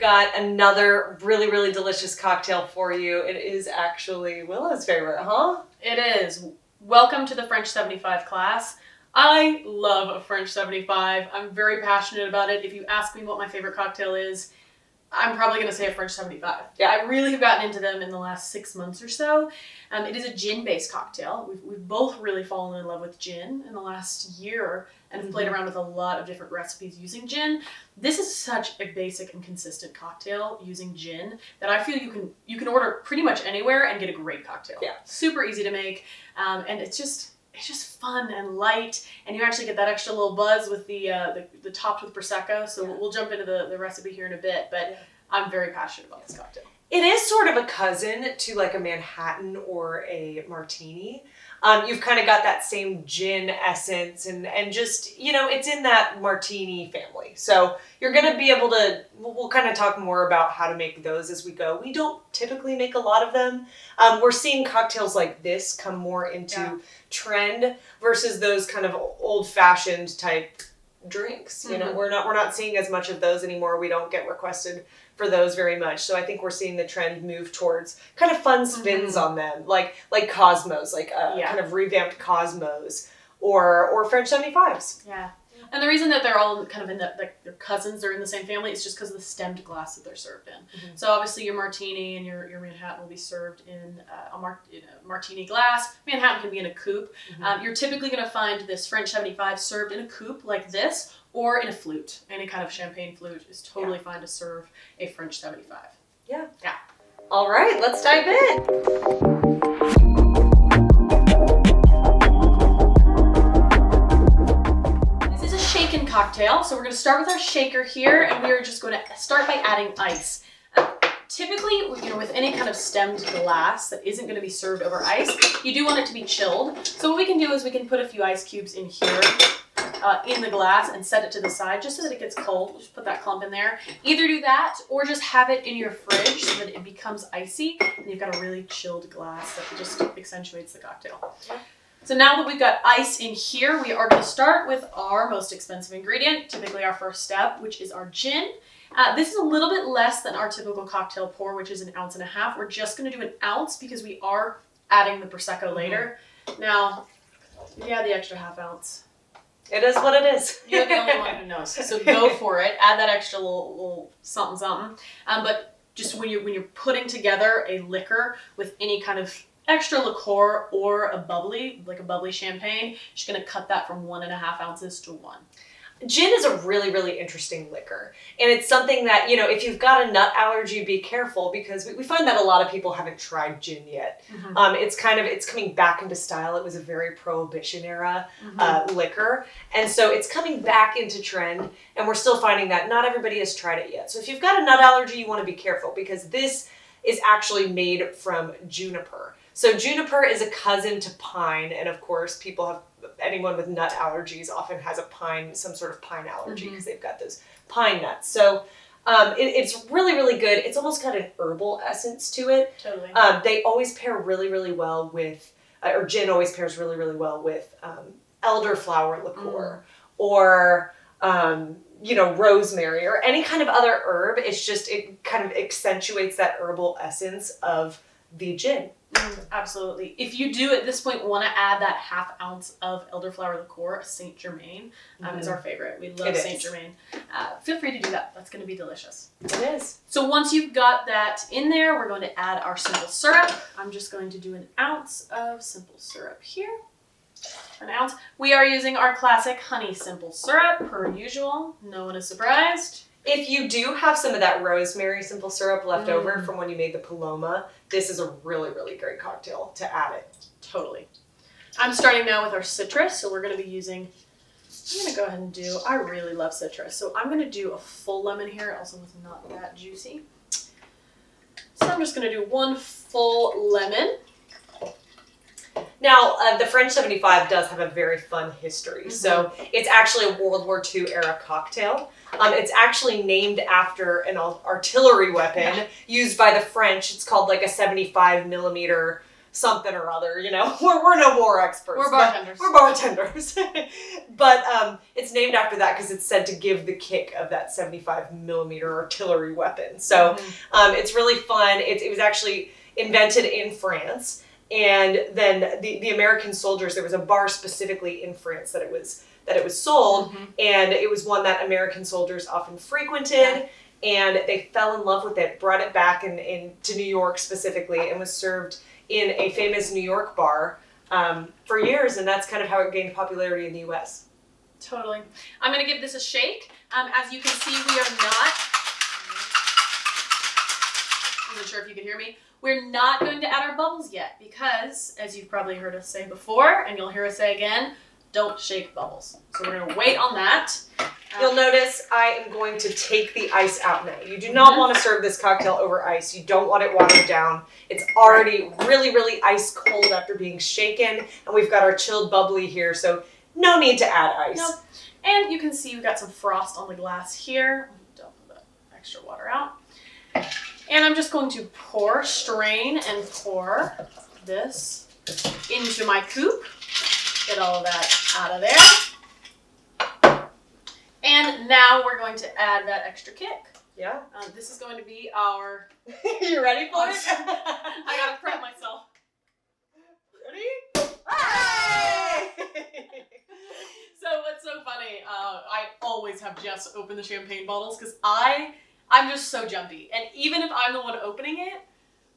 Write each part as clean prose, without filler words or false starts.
got another really, really delicious cocktail for you. It is actually Willa's favorite, huh? It is. Welcome to the French 75 class. I love a French 75. I'm very passionate about it. If you ask me what my favorite cocktail is, I'm probably going to say a French 75. Yeah. I really have gotten into them in the last 6 months or so. It is a gin-based cocktail. We've both really fallen in love with gin in the last year and have played around with a lot of different recipes using gin. This is such a basic and consistent cocktail using gin that I feel you can order pretty much anywhere and get a great cocktail. Yeah. Super easy to make, and it's just fun and light, and you actually get that extra little buzz with the topped with Prosecco. So we'll jump into the recipe here in a bit, but I'm very passionate about this cocktail. It is sort of a cousin to like a Manhattan or a martini. You've kind of got that same gin essence and just, you know, it's in that martini family. So you're going to be able to, we'll kind of talk more about how to make those as we go. We don't typically make a lot of them. We're seeing cocktails like this come more into trend versus those kind of old-fashioned type drinks. You know, we're not seeing as much of those anymore. We don't get requested for those very much. So I think we're seeing the trend move towards kind of fun spins on them, like Cosmos, like kind of revamped Cosmos or French 75s. Yeah. And the reason that they're all kind of in their cousins, they're in the same family, is just because of the stemmed glass that they're served in. So obviously your martini and your Manhattan will be served in a martini glass. Manhattan can be in a coupe. You're typically going to find this French 75 served in a coupe like this, or in a flute. Any kind of champagne flute is totally fine to serve a French 75. Yeah. Yeah. All right, let's dive in. Cocktail. So we're going to start with our shaker here, and we are just going to start by adding ice. Typically, you know, with any kind of stemmed glass that isn't going to be served over ice, you do want it to be chilled. So what we can do is we can put a few ice cubes in here in the glass and set it to the side just so that it gets cold. We'll just put that clump in there. Either do that or just have it in your fridge so that it becomes icy and you've got a really chilled glass that just accentuates the cocktail. So now that we've got ice in here, we are going to start with our most expensive ingredient, typically our first step, which is our gin. This is a little bit less than our typical cocktail pour, which is 1.5 ounces. We're just going to do 1 ounce because we are adding the Prosecco later. Now, if you add the extra ½ ounce, it is what it is. You're the only one who knows. So go for it. Add that extra little something. But just when you're putting together a liquor with any kind of extra liqueur or a bubbly champagne, just going to cut that from 1.5 ounces to 1. Gin is a really, really interesting liquor. And it's something that, you know, if you've got a nut allergy, be careful because we find that a lot of people haven't tried gin yet. It's coming back into style. It was a very Prohibition era liquor. And so it's coming back into trend, and we're still finding that not everybody has tried it yet. So if you've got a nut allergy, you want to be careful because this is actually made from juniper. So juniper is a cousin to pine, and of course anyone with nut allergies often has some sort of pine allergy because they've got those pine nuts. So it's really, really good. It's almost got an herbal essence to it. Totally. They always pair really, really well with, or gin always pairs really, really well with elderflower liqueur or you know, rosemary or any kind of other herb. It kind of accentuates that herbal essence of the gin. Absolutely. If you do at this point want to add that ½ ounce of elderflower liqueur, Saint Germain is our favorite. We love Saint Germain. Feel free to do that. That's going to be delicious. It is. So once you've got that in there, we're going to add our simple syrup. I'm just going to do 1 ounce of simple syrup here. 1 ounce. We are using our classic honey simple syrup per usual. No one is surprised. If you do have some of that rosemary simple syrup left over from when you made the Paloma, this is a really, really great cocktail to add it. Totally. I'm starting now with our citrus, so we're going to be using, I'm going to go ahead and I really love citrus, so I'm going to do a full lemon here, also it's not that juicy. So I'm just going to do 1 full lemon. Now, the French 75 does have a very fun history. So it's actually a World War II era cocktail. It's actually named after an artillery weapon used by the French. It's called like a 75 millimeter something or other, you know. We're no war experts. We're bartenders. We're bartenders. But it's named after that because it's said to give the kick of that 75 millimeter artillery weapon. So it's really fun. It was actually invented in France. And then the American soldiers, there was a bar specifically in France that it was sold, and it was one that American soldiers often frequented, and they fell in love with it, brought it back to New York specifically, and was served in a famous New York bar for years, and that's kind of how it gained popularity in the U.S. Totally. I'm going to give this a shake. As you can see, we are not, I'm not sure if you can hear me, we're not going to add our bubbles yet because, as you've probably heard us say before, and you'll hear us say again, don't shake bubbles. So we're going to wait on that. You'll notice I am going to take the ice out now. You do not want to serve this cocktail over ice. You don't want it watered down. It's already really, really ice cold after being shaken, and we've got our chilled bubbly here, so no need to add ice. Nope. And you can see we've got some frost on the glass here. Dump the extra water out. And I'm just going to strain and pour this into my coupe. Get all of that out of there. And now we're going to add that extra kick. Yeah. This is going to be our... You ready for it? I gotta prep myself. Ready? Hey! So what's so funny, I always have Jess open the champagne bottles because I'm just so jumpy. And even if I'm the one opening it,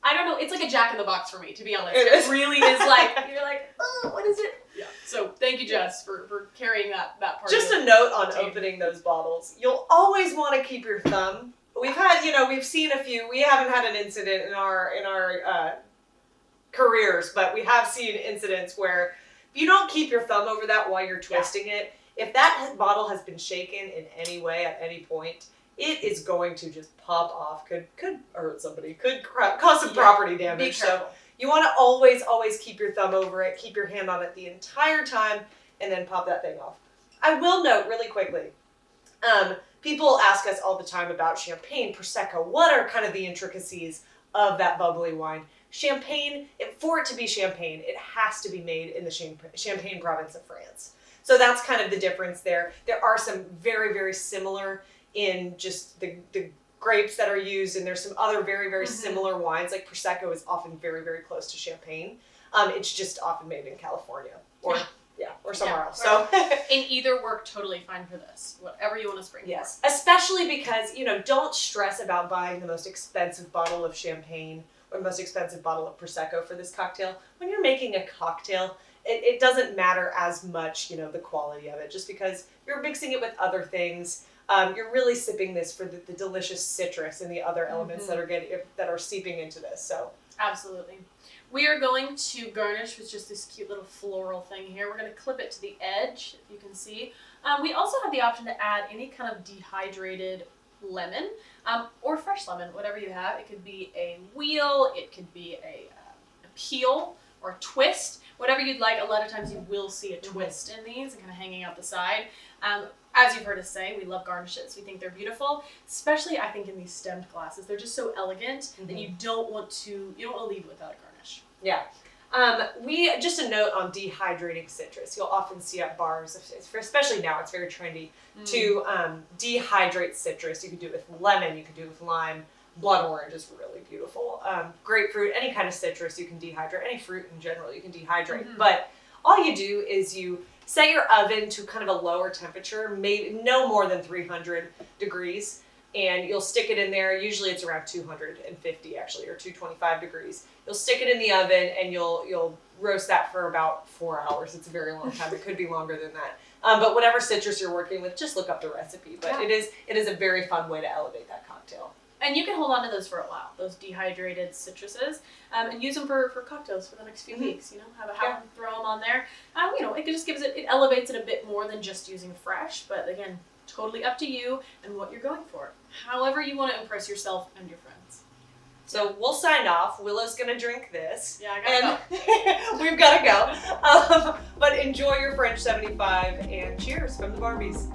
I don't know, it's like a Jack in the Box for me, to be honest. It really is like, you're like, oh, what is it? Yeah. So thank you, Jess, for carrying that part. Just a note on opening those bottles. You'll always want to keep your thumb. We've seen a few. We haven't had an incident in our careers, but we have seen incidents where if you don't keep your thumb over that while you're twisting it, if that bottle has been shaken in any way at any point, it is going to just pop off. Could hurt somebody. Could cause some property damage. Be careful. So you want to always keep your thumb over it. Keep your hand on it the entire time, and then pop that thing off. I will note really quickly. People ask us all the time about champagne, prosecco. What are kind of the intricacies of that bubbly wine? Champagne, for it to be champagne, it has to be made in the Champagne province of France. So that's kind of the difference there. There are some very, very similar in just the grapes that are used, and there's some other very, very similar wines. Like Prosecco is often very, very close to Champagne. It's just often made in California or somewhere else. So in either work totally fine for this. Whatever you want to spring. Yes, especially because, don't stress about buying the most expensive bottle of champagne or the most expensive bottle of Prosecco for this cocktail. When you're making a cocktail, it doesn't matter as much, the quality of it, just because you're mixing it with other things. You're really sipping this for the delicious citrus and the other elements that are seeping into this. So absolutely. We are going to garnish with just this cute little floral thing here. We're going to clip it to the edge, if you can see. We also have the option to add any kind of dehydrated lemon or fresh lemon, whatever you have. It could be a wheel, it could be a peel or a twist, whatever you'd like. A lot of times you will see a twist in these and kind of hanging out the side. As you've heard us say, we love garnishes. We think they're beautiful, especially I think in these stemmed glasses. They're just so elegant that you don't want to leave without a garnish. Yeah. Just a note on dehydrating citrus. You'll often see at bars, especially now, it's very trendy to dehydrate citrus. You can do it with lemon, you can do it with lime. Blood orange is really beautiful. Grapefruit, any kind of citrus you can dehydrate. Any fruit in general you can dehydrate. But all you do is you set your oven to kind of a lower temperature, maybe no more than 300 degrees, and you'll stick it in there. Usually it's around 250 actually, or 225 degrees. You'll stick it in the oven and you'll roast that for about 4 hours. It's a very long time. It could be longer than that. But whatever citrus you're working with, just look up the recipe. But it is a very fun way to elevate that cocktail. And you can hold on to those for a while, those dehydrated citruses, and use them for cocktails for the next few weeks. Have them throw them on there. It just it elevates it a bit more than just using fresh. But again, totally up to you and what you're going for. However you want to impress yourself and your friends. So we'll sign off. Willow's gonna drink this. Yeah, I gotta go. We've gotta go. But enjoy your French 75 and cheers from the Barbies.